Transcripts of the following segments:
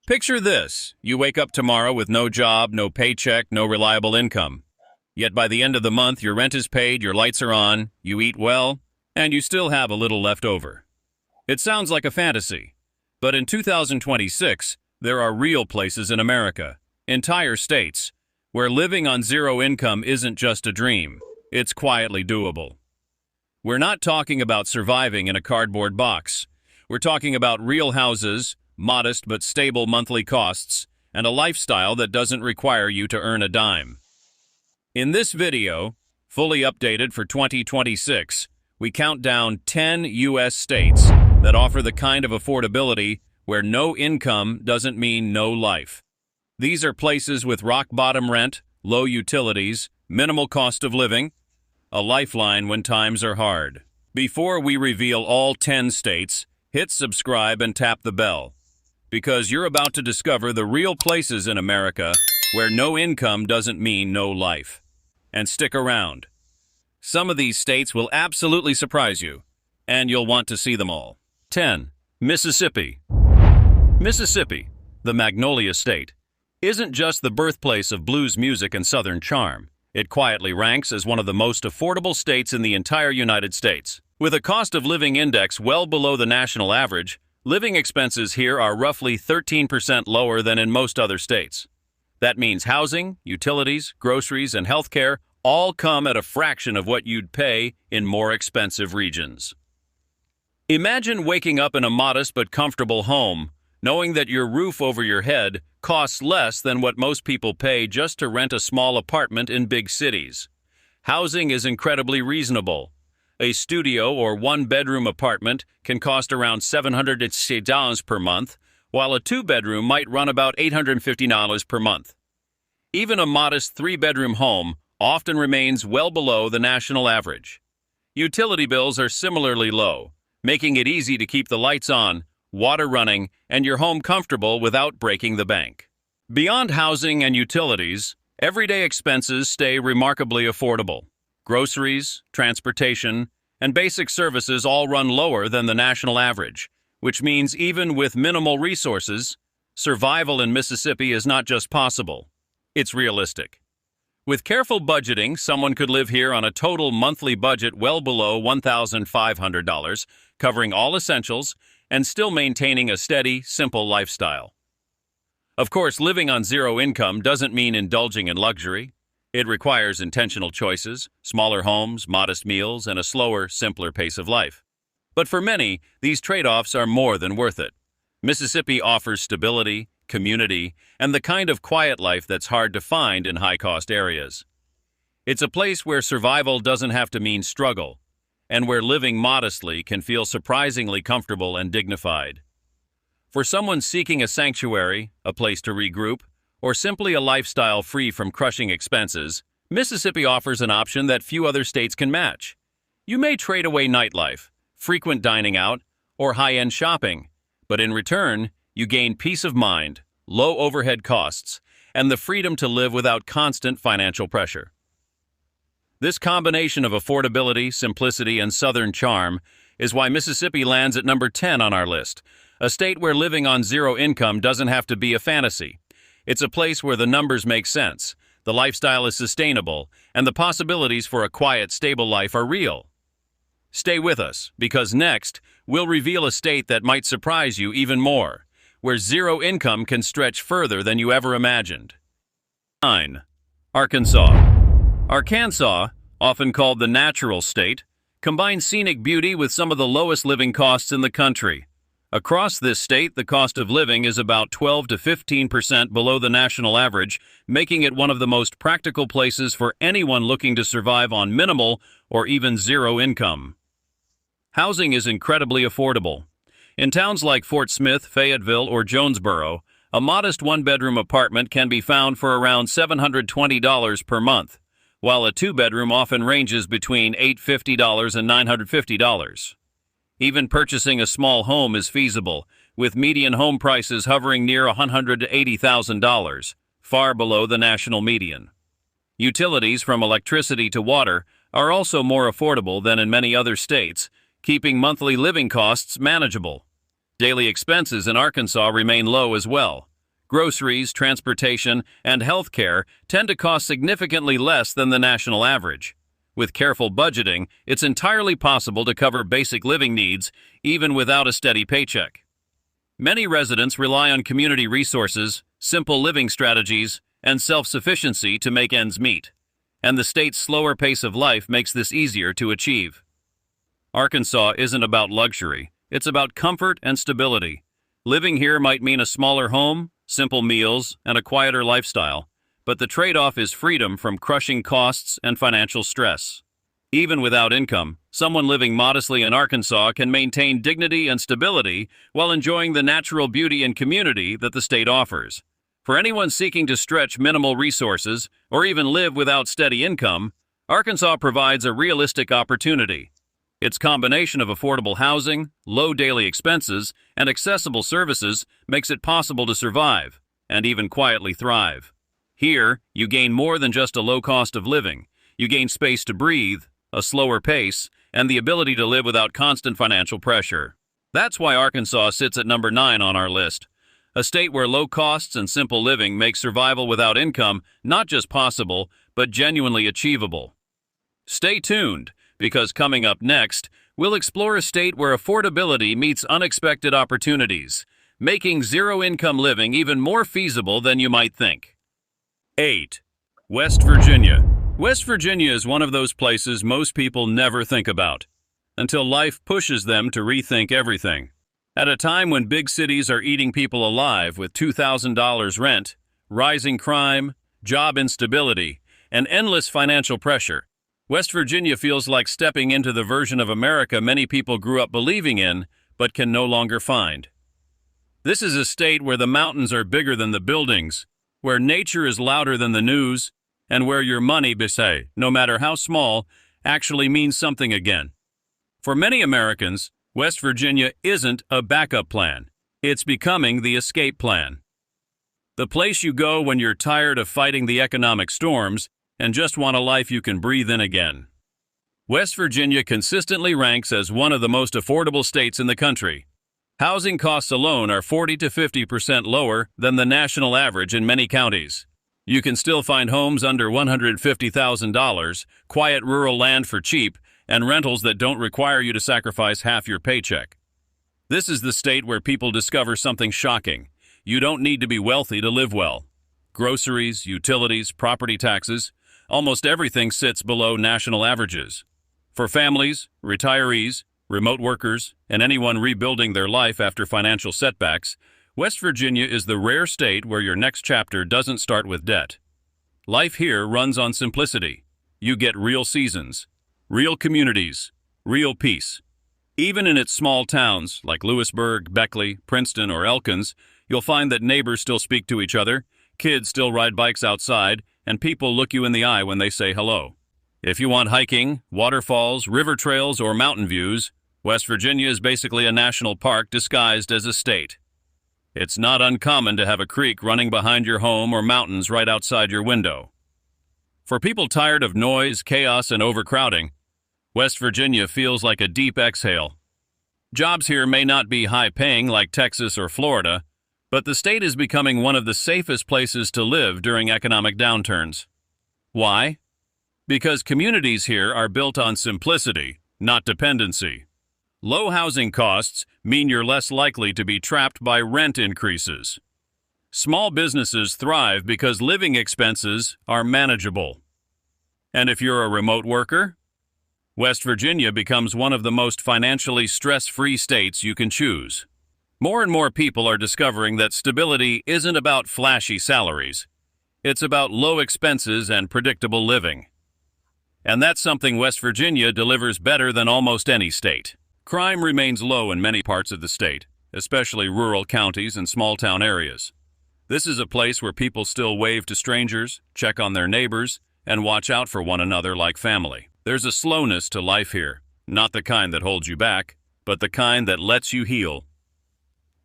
Picture this. You wake up tomorrow with no job, no paycheck, no reliable income. Yet by the end of the month, your rent is paid, your lights are on, you eat well, and you still have a little left over. It sounds like a fantasy, but in 2026, there are real places in America, entire states, where living on zero income isn't just a dream, it's quietly doable. We're not talking about surviving in a cardboard box. We're talking about real houses, modest but stable monthly costs, and a lifestyle that doesn't require you to earn a dime. In this video, fully updated for 2026, we count down 10 U.S. states that offer the kind of affordability where no income doesn't mean no life. These are places with rock-bottom rent, low utilities, minimal cost of living, a lifeline when times are hard. Before we reveal all 10 states, hit subscribe and tap the bell, because you're about to discover the real places in America where no income doesn't mean no life. And stick around. Some of these states will absolutely surprise you, and you'll want to see them all. 10. Mississippi. Mississippi, the Magnolia State, isn't just the birthplace of blues music and Southern charm. It quietly ranks as one of the most affordable states in the entire United States. With a cost of living index well below the national average, living expenses here are roughly 13% lower than in most other states. That means housing, utilities, groceries, and healthcare all come at a fraction of what you'd pay in more expensive regions. Imagine waking up in a modest but comfortable home, knowing that your roof over your head costs less than what most people pay just to rent a small apartment in big cities. Housing is incredibly reasonable. A studio or one-bedroom apartment can cost around $760 per month, while a two-bedroom might run about $850 per month. Even a modest three-bedroom home often remains well below the national average. Utility bills are similarly low, making it easy to keep the lights on, water running, and your home comfortable without breaking the bank. Beyond housing and utilities, everyday expenses stay remarkably affordable. Groceries, transportation, and basic services all run lower than the national average, which means even with minimal resources, survival in Mississippi is not just possible, it's realistic. With careful budgeting, someone could live here on a total monthly budget well below $1,500, covering all essentials and still maintaining a steady, simple lifestyle. Of course, living on zero income doesn't mean indulging in luxury. It requires intentional choices, smaller homes, modest meals, and a slower, simpler pace of life. But for many, these trade-offs are more than worth it. Mississippi offers stability, community, and the kind of quiet life that's hard to find in high-cost areas. It's a place where survival doesn't have to mean struggle, and where living modestly can feel surprisingly comfortable and dignified. For someone seeking a sanctuary, a place to regroup, or simply a lifestyle free from crushing expenses, Mississippi offers an option that few other states can match. You may trade away nightlife, frequent dining out, or high-end shopping, but in return, you gain peace of mind, low overhead costs, and the freedom to live without constant financial pressure. This combination of affordability, simplicity, and Southern charm is why Mississippi lands at number 10 on our list, a state where living on zero income doesn't have to be a fantasy. It's a place where the numbers make sense, the lifestyle is sustainable, and the possibilities for a quiet, stable life are real. Stay with us, because next, we'll reveal a state that might surprise you even more, where zero income can stretch further than you ever imagined. 9. Arkansas. Arkansas, often called the natural state, combines scenic beauty with some of the lowest living costs in the country. Across this state, the cost of living is about 12 to 15% below the national average, making it one of the most practical places for anyone looking to survive on minimal or even zero income. Housing is incredibly affordable. In towns like Fort Smith, Fayetteville, or Jonesboro, a modest one-bedroom apartment can be found for around $720 per month, while a two-bedroom often ranges between $850 and $950. Even purchasing a small home is feasible, with median home prices hovering near $180,000, far below the national median. Utilities from electricity to water are also more affordable than in many other states, keeping monthly living costs manageable. Daily expenses in Arkansas remain low as well. Groceries, transportation, and health care tend to cost significantly less than the national average. With careful budgeting, it's entirely possible to cover basic living needs even without a steady paycheck. Many residents rely on community resources, simple living strategies, and self-sufficiency to make ends meet, and the state's slower pace of life makes this easier to achieve. Arkansas isn't about luxury, it's about comfort and stability. Living here might mean a smaller home, simple meals, and a quieter lifestyle, but the trade-off is freedom from crushing costs and financial stress. Even without income, someone living modestly in Arkansas can maintain dignity and stability while enjoying the natural beauty and community that the state offers. For anyone seeking to stretch minimal resources or even live without steady income, Arkansas provides a realistic opportunity. Its combination of affordable housing, low daily expenses, and accessible services makes it possible to survive and even quietly thrive. Here, you gain more than just a low cost of living. You gain space to breathe, a slower pace, and the ability to live without constant financial pressure. That's why Arkansas sits at number 9 on our list. A state where low costs and simple living make survival without income not just possible, but genuinely achievable. Stay tuned, because coming up next, we'll explore a state where affordability meets unexpected opportunities, making zero-income living even more feasible than you might think. 8. West Virginia. West Virginia is one of those places most people never think about, until life pushes them to rethink everything. At a time when big cities are eating people alive with $2,000 rent, rising crime, job instability, and endless financial pressure, West Virginia feels like stepping into the version of America many people grew up believing in, but can no longer find. This is a state where the mountains are bigger than the buildings, where nature is louder than the news, and where your money, no matter how small, actually means something again. For many Americans, West Virginia isn't a backup plan. It's becoming the escape plan. The place you go when you're tired of fighting the economic storms and just want a life you can breathe in again. West Virginia consistently ranks as one of the most affordable states in the country. Housing costs alone are 40 to 50% lower than the national average in many counties. You can still find homes under $150,000, quiet rural land for cheap, and rentals that don't require you to sacrifice half your paycheck. This is the state where people discover something shocking. You don't need to be wealthy to live well. Groceries, utilities, property taxes, almost everything sits below national averages. For families, retirees, remote workers, and anyone rebuilding their life after financial setbacks, West Virginia is the rare state where your next chapter doesn't start with debt. Life here runs on simplicity. You get real seasons, real communities, real peace. Even in its small towns like Lewisburg, Beckley, Princeton, or Elkins, you'll find that neighbors still speak to each other, kids still ride bikes outside, and people look you in the eye when they say hello. If you want hiking, waterfalls, river trails, or mountain views, West Virginia is basically a national park disguised as a state. It's not uncommon to have a creek running behind your home or mountains right outside your window. For people tired of noise, chaos, and overcrowding, West Virginia feels like a deep exhale. Jobs here may not be high-paying like Texas or Florida, but the state is becoming one of the safest places to live during economic downturns. Why? Because communities here are built on simplicity, not dependency. Low housing costs mean you're less likely to be trapped by rent increases. Small businesses thrive because living expenses are manageable. And if you're a remote worker, West Virginia becomes one of the most financially stress-free states you can choose. More and more people are discovering that stability isn't about flashy salaries. It's about low expenses and predictable living. And that's something West Virginia delivers better than almost any state. Crime remains low in many parts of the state, especially rural counties and small-town areas. This is a place where people still wave to strangers, check on their neighbors, and watch out for one another like family. There's a slowness to life here, not the kind that holds you back, but the kind that lets you heal.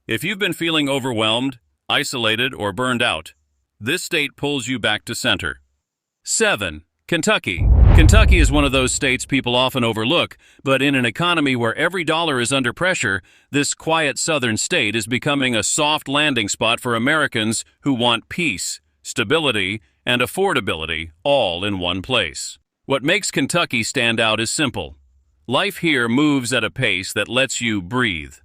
If you've been feeling overwhelmed, isolated, or burned out, this state pulls you back to center. 7. Kentucky. Kentucky is one of those states people often overlook, but in an economy where every dollar is under pressure, this quiet southern state is becoming a soft landing spot for Americans who want peace, stability, and affordability all in one place. What makes Kentucky stand out is simple. Life here moves at a pace that lets you breathe.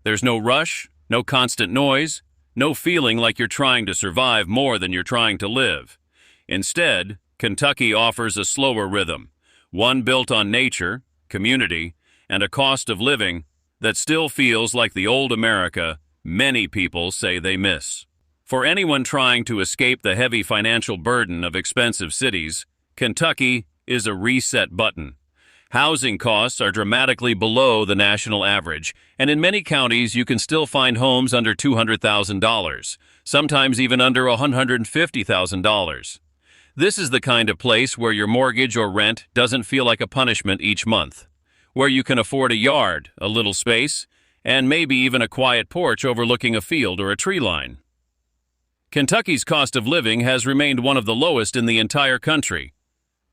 There's no rush, no constant noise, no feeling like you're trying to survive more than you're trying to live. Instead, Kentucky offers a slower rhythm, one built on nature, community, and a cost of living that still feels like the old America many people say they miss. For anyone trying to escape the heavy financial burden of expensive cities, Kentucky is a reset button. Housing costs are dramatically below the national average, and in many counties you can still find homes under $200,000, sometimes even under $150,000. This is the kind of place where your mortgage or rent doesn't feel like a punishment each month, where you can afford a yard, a little space, and maybe even a quiet porch overlooking a field or a tree line. Kentucky's cost of living has remained one of the lowest in the entire country.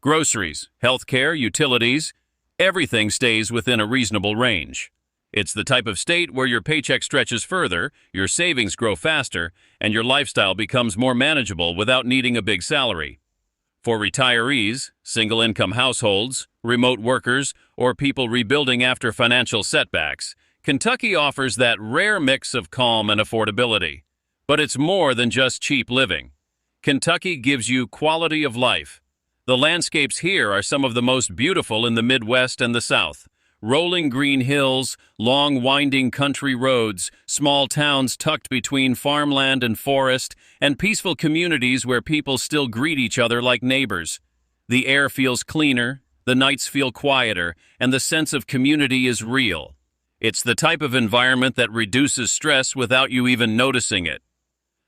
Groceries, healthcare, utilities, everything stays within a reasonable range. It's the type of state where your paycheck stretches further, your savings grow faster, and your lifestyle becomes more manageable without needing a big salary. For retirees, single-income households, remote workers, or people rebuilding after financial setbacks, Kentucky offers that rare mix of calm and affordability. But it's more than just cheap living. Kentucky gives you quality of life. The landscapes here are some of the most beautiful in the Midwest and the South. Rolling green hills, long winding country roads, small towns tucked between farmland and forest, and peaceful communities where people still greet each other like neighbors. The air feels cleaner, the nights feel quieter, and the sense of community is real. It's the type of environment that reduces stress without you even noticing it.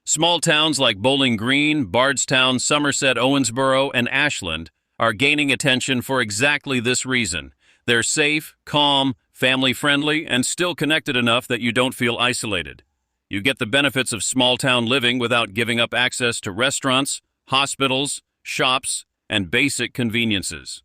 Small towns like Bowling Green, Bardstown, Somerset, Owensboro, and Ashland are gaining attention for exactly this reason. They're safe, calm, family-friendly, and still connected enough that you don't feel isolated. You get the benefits of small-town living without giving up access to restaurants, hospitals, shops, and basic conveniences.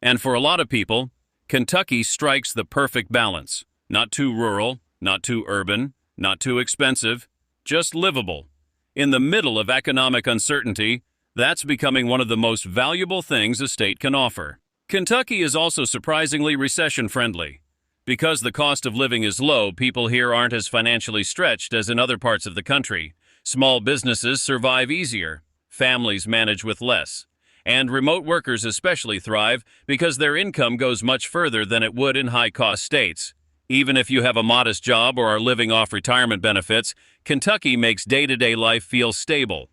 And for a lot of people, Kentucky strikes the perfect balance. Not too rural, not too urban, not too expensive, just livable. In the middle of economic uncertainty, that's becoming one of the most valuable things a state can offer. Kentucky is also surprisingly recession-friendly. Because the cost of living is low, people here aren't as financially stretched as in other parts of the country. Small businesses survive easier, families manage with less, and remote workers especially thrive because their income goes much further than it would in high-cost states. Even if you have a modest job or are living off retirement benefits, Kentucky makes day-to-day life feel stable.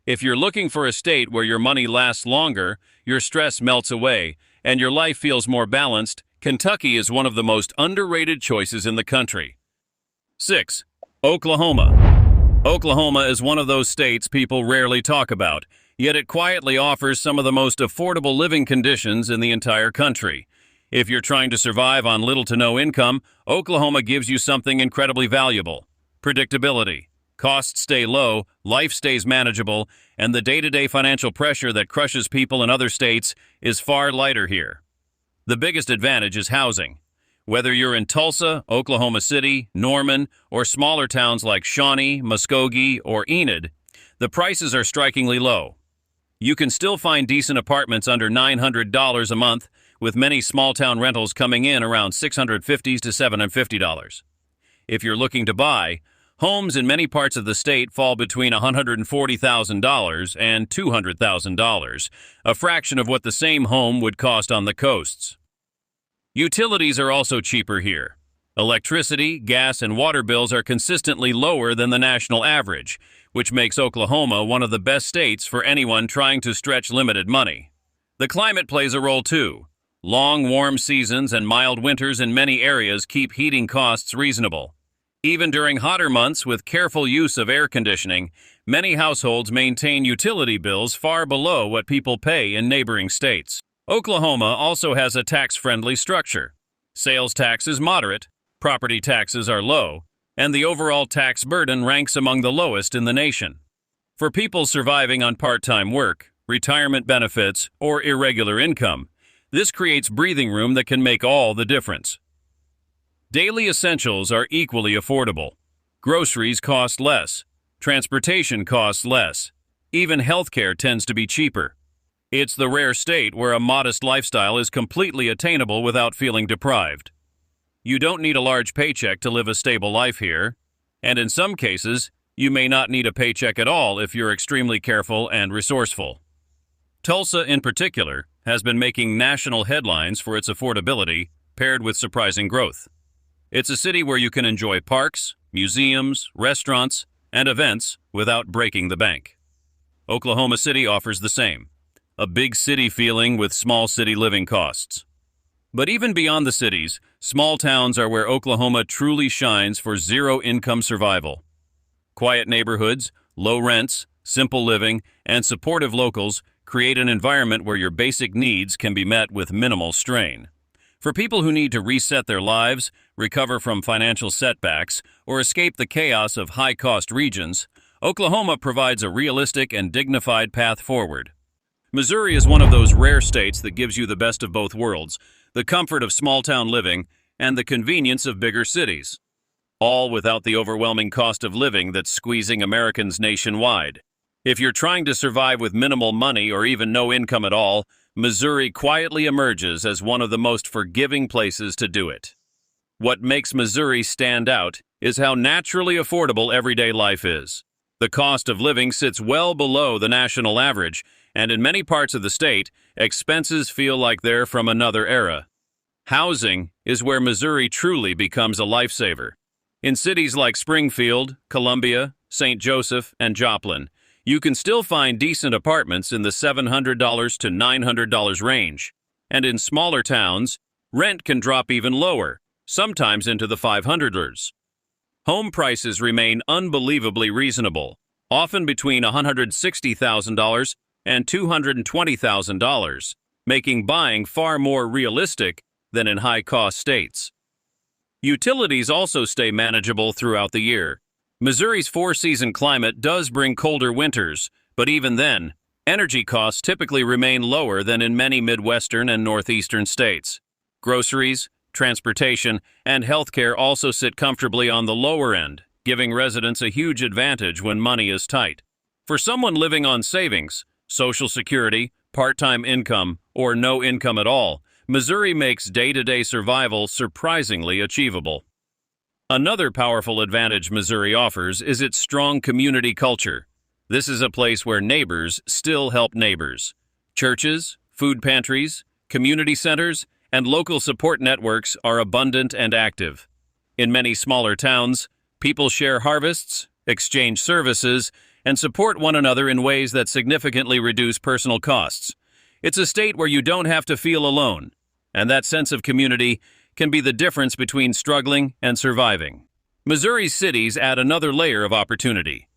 If you're looking for a state where your money lasts longer, your stress melts away, and your life feels more balanced, Kentucky is one of the most underrated choices in the country. 6. Oklahoma. Oklahoma is one of those states people rarely talk about, yet it quietly offers some of the most affordable living conditions in the entire country. If you're trying to survive on little to no income, Oklahoma gives you something incredibly valuable: predictability. Costs stay low, life stays manageable, and the day-to-day financial pressure that crushes people in other states is far lighter here. The biggest advantage is housing. Whether you're in Tulsa, Oklahoma City, Norman, or smaller towns like Shawnee, Muskogee, or Enid, the prices are strikingly low. You can still find decent apartments under $900 a month, with many small-town rentals coming in around $650 to $750. If you're looking to buy, homes in many parts of the state fall between $140,000 and $200,000, a fraction of what the same home would cost on the coasts. Utilities are also cheaper here. Electricity, gas, and water bills are consistently lower than the national average, which makes Oklahoma one of the best states for anyone trying to stretch limited money. The climate plays a role too. Long, warm seasons and mild winters in many areas keep heating costs reasonable. Even during hotter months, with careful use of air conditioning, many households maintain utility bills far below what people pay in neighboring states. Oklahoma also has a tax-friendly structure. Sales tax is moderate, property taxes are low, and the overall tax burden ranks among the lowest in the nation. For people surviving on part-time work, retirement benefits, or irregular income. This creates breathing room that can make all the difference. Daily essentials are equally affordable. Groceries cost less. Transportation costs less. Even healthcare tends to be cheaper. It's the rare state where a modest lifestyle is completely attainable without feeling deprived. You don't need a large paycheck to live a stable life here, and in some cases, you may not need a paycheck at all if you're extremely careful and resourceful. Tulsa, in particular, has been making national headlines for its affordability paired with surprising growth. It's a city where you can enjoy parks, museums, restaurants, and events without breaking the bank. Oklahoma City offers the same, a big city feeling with small city living costs. But even beyond the cities, small towns are where Oklahoma truly shines for zero-income survival. Quiet neighborhoods, low rents, simple living, and supportive locals create an environment where your basic needs can be met with minimal strain. For people who need to reset their lives, recover from financial setbacks, or escape the chaos of high-cost regions, Oklahoma provides a realistic and dignified path forward. Missouri is one of those rare states that gives you the best of both worlds, the comfort of small-town living and the convenience of bigger cities, all without the overwhelming cost of living that's squeezing Americans nationwide. If you're trying to survive with minimal money or even no income at all, Missouri quietly emerges as one of the most forgiving places to do it. What makes Missouri stand out is how naturally affordable everyday life is. The cost of living sits well below the national average, and in many parts of the state, expenses feel like they're from another era. Housing is where Missouri truly becomes a lifesaver. In cities like Springfield, Columbia, St. Joseph, and Joplin, you can still find decent apartments in the $700 to $900 range. And in smaller towns, rent can drop even lower, sometimes into the $500s. Home prices remain unbelievably reasonable, often between $160,000 and $220,000, making buying far more realistic than in high-cost states. Utilities also stay manageable throughout the year. Missouri's four-season climate does bring colder winters, but even then, energy costs typically remain lower than in many Midwestern and Northeastern states. Groceries, transportation, and healthcare also sit comfortably on the lower end, giving residents a huge advantage when money is tight. For someone living on savings, Social Security, part-time income, or no income at all, Missouri makes day-to-day survival surprisingly achievable. Another powerful advantage Missouri offers is its strong community culture. This is a place where neighbors still help neighbors. Churches, food pantries, community centers, and local support networks are abundant and active. In many smaller towns, people share harvests, exchange services, and support one another in ways that significantly reduce personal costs. It's a state where you don't have to feel alone, and that sense of community can be the difference between struggling and surviving. Missouri's cities add another layer of opportunity.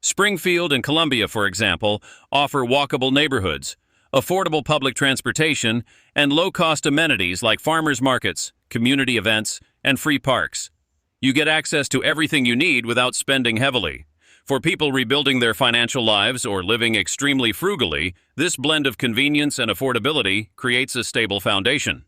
Springfield and Columbia, for example, offer walkable neighborhoods, affordable public transportation, and low-cost amenities like farmers markets, community events, and free parks. You get access to everything you need without spending heavily. For people rebuilding their financial lives or living extremely frugally, this blend of convenience and affordability creates a stable foundation.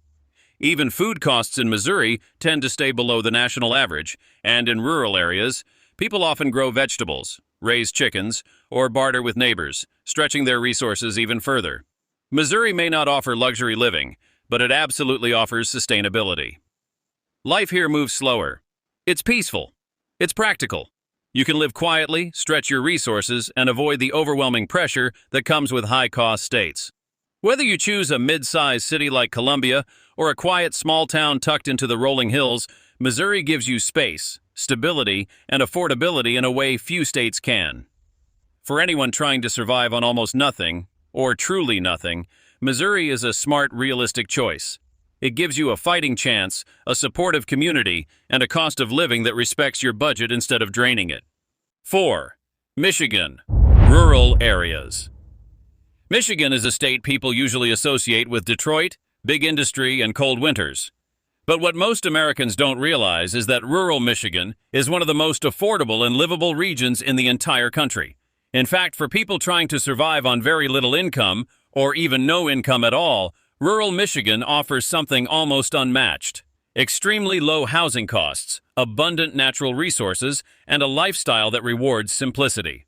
Even food costs in Missouri tend to stay below the national average, and in rural areas, people often grow vegetables, raise chickens, or barter with neighbors, stretching their resources even further. Missouri may not offer luxury living, but it absolutely offers sustainability. Life here moves slower. It's peaceful. It's practical. You can live quietly, stretch your resources, and avoid the overwhelming pressure that comes with high-cost states. Whether you choose a mid-sized city like Columbia or a quiet small town tucked into the rolling hills, Missouri gives you space, stability, and affordability in a way few states can. For anyone trying to survive on almost nothing, or truly nothing, Missouri is a smart, realistic choice. It gives you a fighting chance, a supportive community, and a cost of living that respects your budget instead of draining it. 4. Michigan. Rural areas. Michigan is a state people usually associate with Detroit, big industry, and cold winters. But what most Americans don't realize is that rural Michigan is one of the most affordable and livable regions in the entire country. In fact, for people trying to survive on very little income, or even no income at all, rural Michigan offers something almost unmatched. Extremely low housing costs, abundant natural resources, and a lifestyle that rewards simplicity.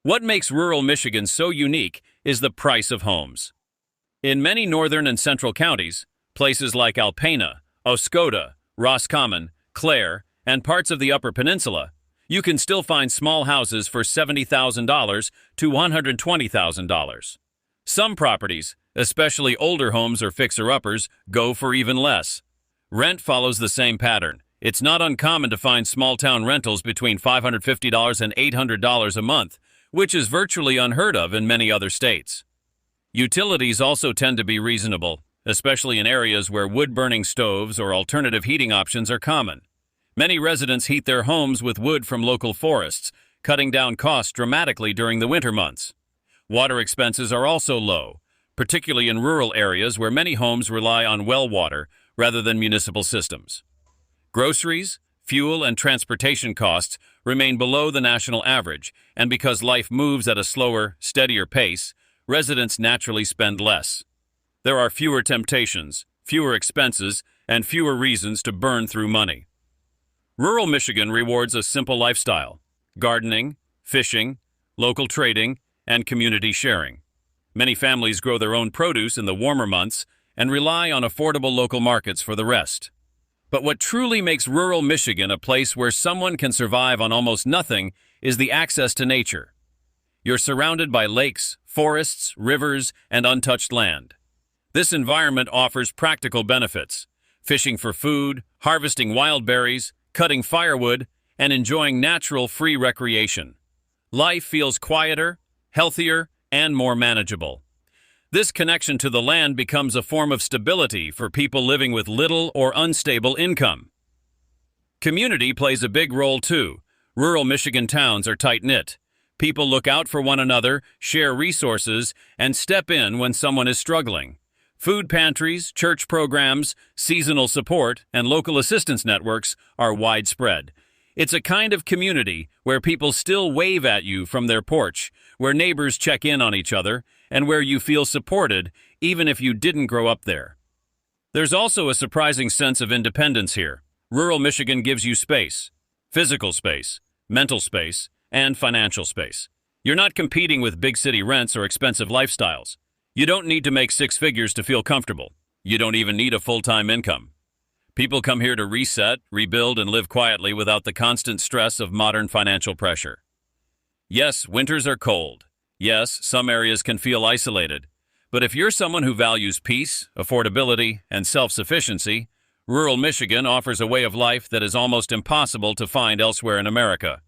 What makes rural Michigan so unique is the price of homes. In many northern and central counties, places like Alpena, Oscoda, Roscommon, Clare, and parts of the Upper Peninsula, you can still find small houses for $70,000 to $120,000. Some properties, especially older homes or fixer-uppers, go for even less. Rent follows the same pattern. It's not uncommon to find small-town rentals between $550 and $800 a month, which is virtually unheard of in many other states. Utilities also tend to be reasonable, especially in areas where wood-burning stoves or alternative heating options are common. Many residents heat their homes with wood from local forests, cutting down costs dramatically during the winter months. Water expenses are also low, particularly in rural areas where many homes rely on well water rather than municipal systems. Groceries, fuel, and transportation costs remain below the national average, and because life moves at a slower, steadier pace, residents naturally spend less. There are fewer temptations, fewer expenses, and fewer reasons to burn through money. Rural Michigan rewards a simple lifestyle: gardening, fishing, local trading, and community sharing. Many families grow their own produce in the warmer months and rely on affordable local markets for the rest. But what truly makes rural Michigan a place where someone can survive on almost nothing is the access to nature. You're surrounded by lakes, forests, rivers, and untouched land. This environment offers practical benefits: fishing for food, harvesting wild berries, cutting firewood, and enjoying natural free recreation. Life feels quieter, healthier, and more manageable. This connection to the land becomes a form of stability for people living with little or unstable income. Community plays a big role too. Rural Michigan towns are tight-knit. People look out for one another, share resources, and step in when someone is struggling. Food pantries, church programs, seasonal support, and local assistance networks are widespread. It's a kind of community where people still wave at you from their porch, where neighbors check in on each other, and where you feel supported even if you didn't grow up there. There's also a surprising sense of independence here. Rural Michigan gives you space: physical space, mental space, and financial space. You're not competing with big city rents or expensive lifestyles. You don't need to make six figures to feel comfortable. You don't even need a full-time income. People come here to reset, rebuild, and live quietly without the constant stress of modern financial pressure. Yes, winters are cold. Yes, some areas can feel isolated. But if you're someone who values peace, affordability, and self-sufficiency, rural Michigan offers a way of life that is almost impossible to find elsewhere in America.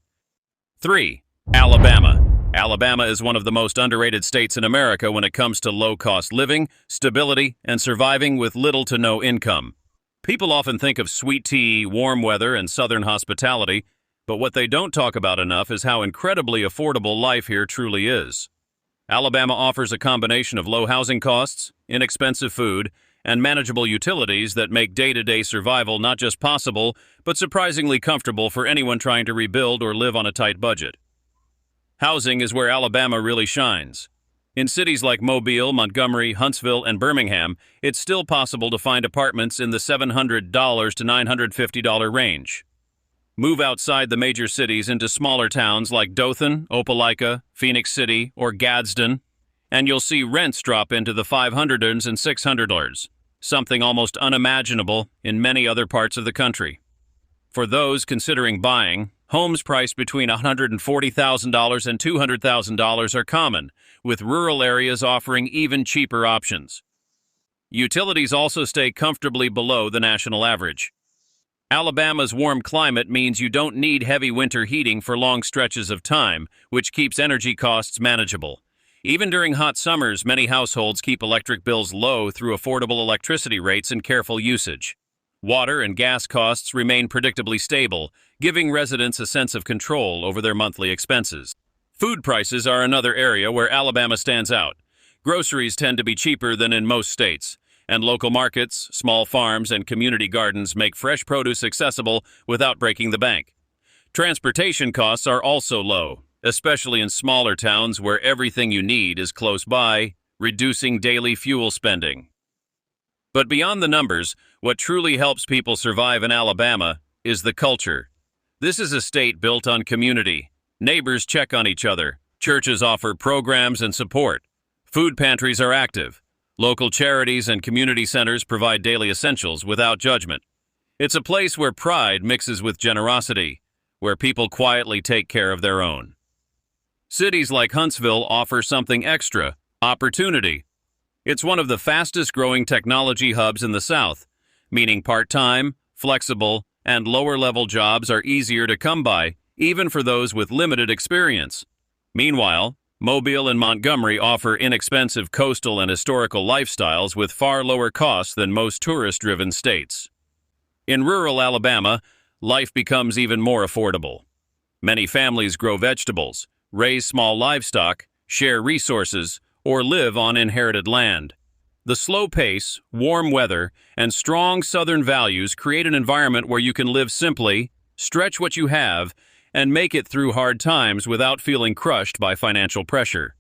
3. Alabama. Alabama is one of the most underrated states in America when it comes to low-cost living, stability, and surviving with little to no income. People often think of sweet tea, warm weather, and southern hospitality, but what they don't talk about enough is how incredibly affordable life here truly is. Alabama offers a combination of low housing costs, inexpensive food, and manageable utilities that make day-to-day survival not just possible, but surprisingly comfortable for anyone trying to rebuild or live on a tight budget. Housing is where Alabama really shines. In cities like Mobile, Montgomery, Huntsville, and Birmingham, it's still possible to find apartments in the $700 to $950 range. Move outside the major cities into smaller towns like Dothan, Opelika, Phoenix City, or Gadsden, and you'll see rents drop into the $500s and $600s, something almost unimaginable in many other parts of the country. For those considering buying, homes priced between $140,000 and $200,000 are common, with rural areas offering even cheaper options. Utilities also stay comfortably below the national average. Alabama's warm climate means you don't need heavy winter heating for long stretches of time, which keeps energy costs manageable. Even during hot summers, many households keep electric bills low through affordable electricity rates and careful usage. Water and gas costs remain predictably stable, giving residents a sense of control over their monthly expenses. Food prices are another area where Alabama stands out. Groceries tend to be cheaper than in most states, and local markets, small farms, and community gardens make fresh produce accessible without breaking the bank. Transportation costs are also low. especially in smaller towns where everything you need is close by, reducing daily fuel spending. But beyond the numbers, what truly helps people survive in Alabama is the culture. This is a state built on community. Neighbors check on each other. Churches offer programs and support. Food pantries are active. Local charities and community centers provide daily essentials without judgment. It's a place where pride mixes with generosity, where people quietly take care of their own. Cities like Huntsville offer something extra: opportunity. It's one of the fastest growing technology hubs in the South, meaning part-time, flexible, and lower-level jobs are easier to come by, even for those with limited experience. Meanwhile, Mobile and Montgomery offer inexpensive coastal and historical lifestyles with far lower costs than most tourist-driven states. In rural Alabama, life becomes even more affordable. Many families grow vegetables, raise small livestock, share resources, or live on inherited land. The slow pace, warm weather, and strong Southern values create an environment where you can live simply, stretch what you have, and make it through hard times without feeling crushed by financial pressure.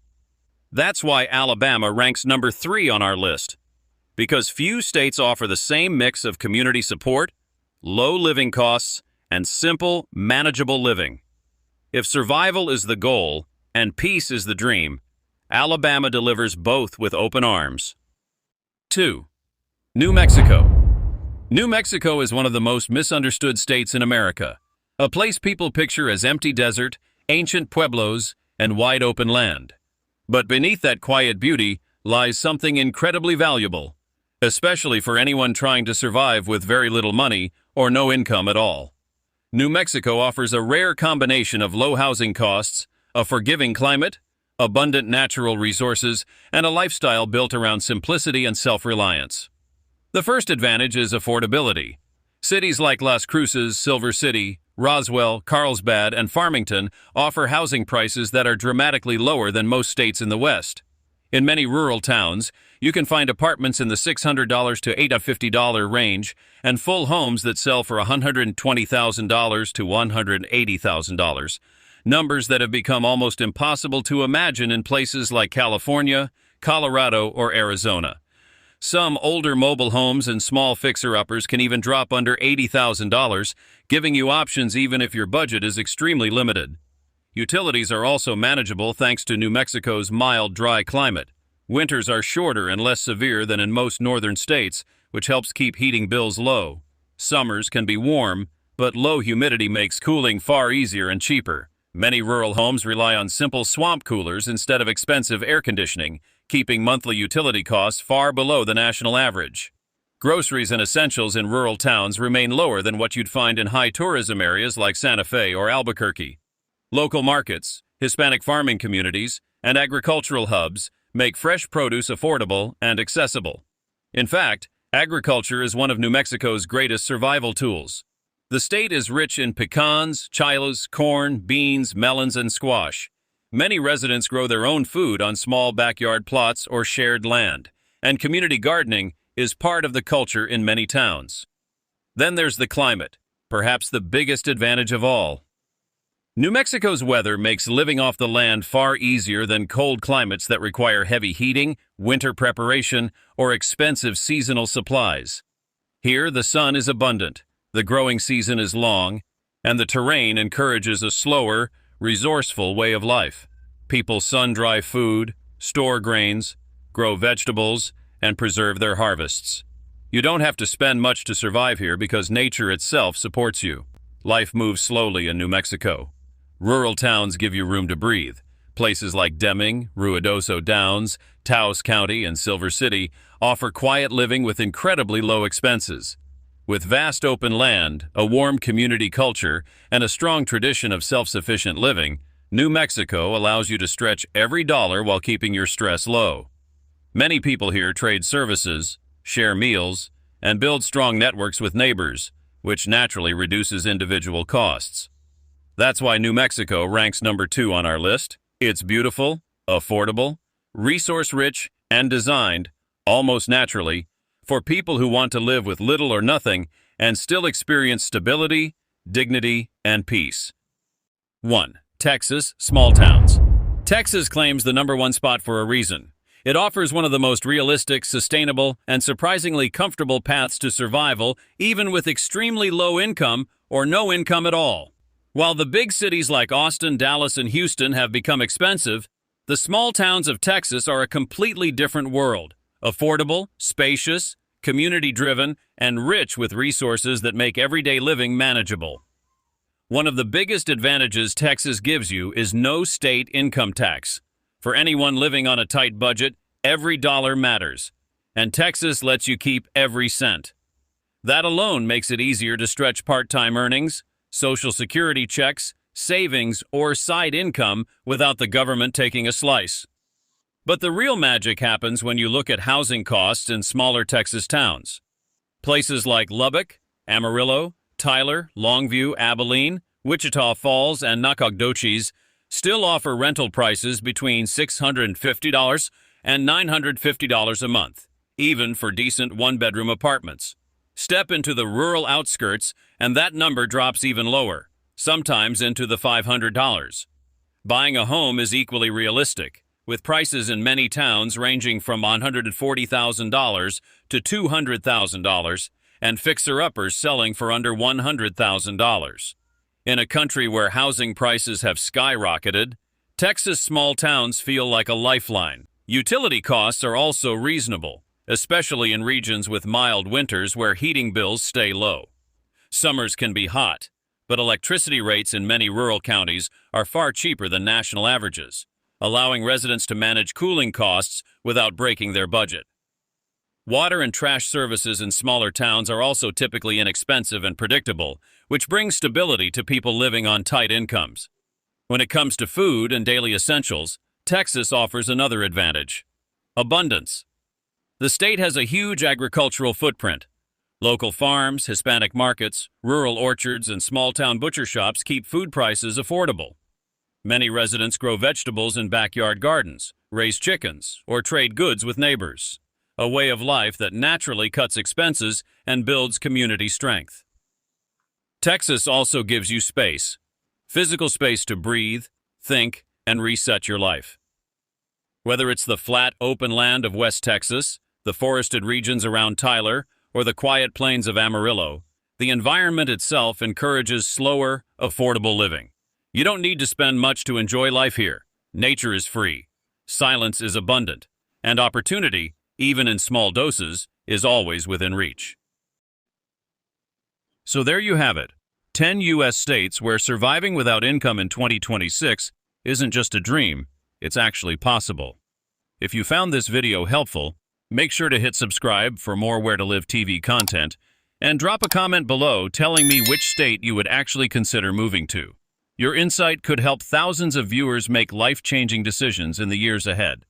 That's why Alabama ranks number 3 on our list, because few states offer the same mix of community support, low living costs, and simple, manageable living. If survival is the goal and peace is the dream, Alabama delivers both with open arms. 2. New Mexico. New Mexico is one of the most misunderstood states in America, a place people picture as empty desert, ancient pueblos, and wide open land. But beneath that quiet beauty lies something incredibly valuable, especially for anyone trying to survive with very little money or no income at all. New Mexico offers a rare combination of low housing costs, a forgiving climate, abundant natural resources, and a lifestyle built around simplicity and self-reliance. The first advantage is affordability. Cities like Las Cruces, Silver City, Roswell, Carlsbad, and Farmington offer housing prices that are dramatically lower than most states in the West. In many rural towns, you can find apartments in the $600 to $850 range and full homes that sell for $120,000 to $180,000, numbers that have become almost impossible to imagine in places like California, Colorado, or Arizona. Some older mobile homes and small fixer-uppers can even drop under $80,000, giving you options even if your budget is extremely limited. Utilities are also manageable thanks to New Mexico's mild, dry climate. Winters are shorter and less severe than in most northern states, which helps keep heating bills low. Summers can be warm, but low humidity makes cooling far easier and cheaper. Many rural homes rely on simple swamp coolers instead of expensive air conditioning, keeping monthly utility costs far below the national average. Groceries and essentials in rural towns remain lower than what you'd find in high tourism areas like Santa Fe or Albuquerque. Local markets, Hispanic farming communities, and agricultural hubs make fresh produce affordable and accessible. In fact, agriculture is one of New Mexico's greatest survival tools. The state is rich in pecans, chiles, corn, beans, melons, and squash. Many residents grow their own food on small backyard plots or shared land, and community gardening is part of the culture in many towns. Then there's the climate, perhaps the biggest advantage of all. New Mexico's weather makes living off the land far easier than cold climates that require heavy heating, winter preparation, or expensive seasonal supplies. Here, the sun is abundant, the growing season is long, and the terrain encourages a slower, resourceful way of life. People sun-dry food, store grains, grow vegetables, and preserve their harvests. You don't have to spend much to survive here because nature itself supports you. Life moves slowly in New Mexico. Rural towns give you room to breathe. Places like Deming, Ruidoso Downs, Taos County, and Silver City offer quiet living with incredibly low expenses. With vast open land, a warm community culture, and a strong tradition of self-sufficient living, New Mexico allows you to stretch every dollar while keeping your stress low. Many people here trade services, share meals, and build strong networks with neighbors, which naturally reduces individual costs. That's why New Mexico ranks number 2 on our list. It's beautiful, affordable, resource-rich, and designed, almost naturally, for people who want to live with little or nothing and still experience stability, dignity, and peace. 1. Texas, small towns. Texas claims the #1 spot for a reason. It offers one of the most realistic, sustainable, and surprisingly comfortable paths to survival, even with extremely low income or no income at all. While the big cities like Austin, Dallas, and Houston have become expensive, the small towns of Texas are a completely different world. Affordable, spacious, community-driven, and rich with resources that make everyday living manageable. One of the biggest advantages Texas gives you is no state income tax. For anyone living on a tight budget, every dollar matters, and Texas lets you keep every cent. That alone makes it easier to stretch part-time earnings, Social Security checks, savings, or side income without the government taking a slice. But the real magic happens when you look at housing costs in smaller Texas towns. Places like Lubbock, Amarillo, Tyler, Longview, Abilene, Wichita Falls, and Nacogdoches still offer rental prices between $650 and $950 a month, even for decent one-bedroom apartments. Step into the rural outskirts, and that number drops even lower, sometimes into the $500. Buying a home is equally realistic, with prices in many towns ranging from $140,000 to $200,000, and fixer-uppers selling for under $100,000. In a country where housing prices have skyrocketed, Texas small towns feel like a lifeline. Utility costs are also reasonable, especially in regions with mild winters where heating bills stay low. Summers can be hot, but electricity rates in many rural counties are far cheaper than national averages, allowing residents to manage cooling costs without breaking their budget. Water and trash services in smaller towns are also typically inexpensive and predictable, which brings stability to people living on tight incomes. When it comes to food and daily essentials, Texas offers another advantage: abundance. The state has a huge agricultural footprint. Local farms, Hispanic markets, rural orchards, and small-town butcher shops keep food prices affordable. Many residents grow vegetables in backyard gardens, raise chickens, or trade goods with neighbors, a way of life that naturally cuts expenses and builds community strength. Texas also gives you space, physical space to breathe, think, and reset your life. Whether it's the flat, open land of West Texas, the forested regions around Tyler, or the quiet plains of Amarillo, the environment itself encourages slower, affordable living. You don't need to spend much to enjoy life here. Nature is free, silence is abundant, and opportunity, even in small doses, is always within reach. So there you have it, 10 U.S. states where surviving without income in 2026 isn't just a dream, it's actually possible. If you found this video helpful, make sure to hit subscribe for more Where to Live TV content, and drop a comment below telling me which state you would actually consider moving to. Your insight could help thousands of viewers make life-changing decisions in the years ahead.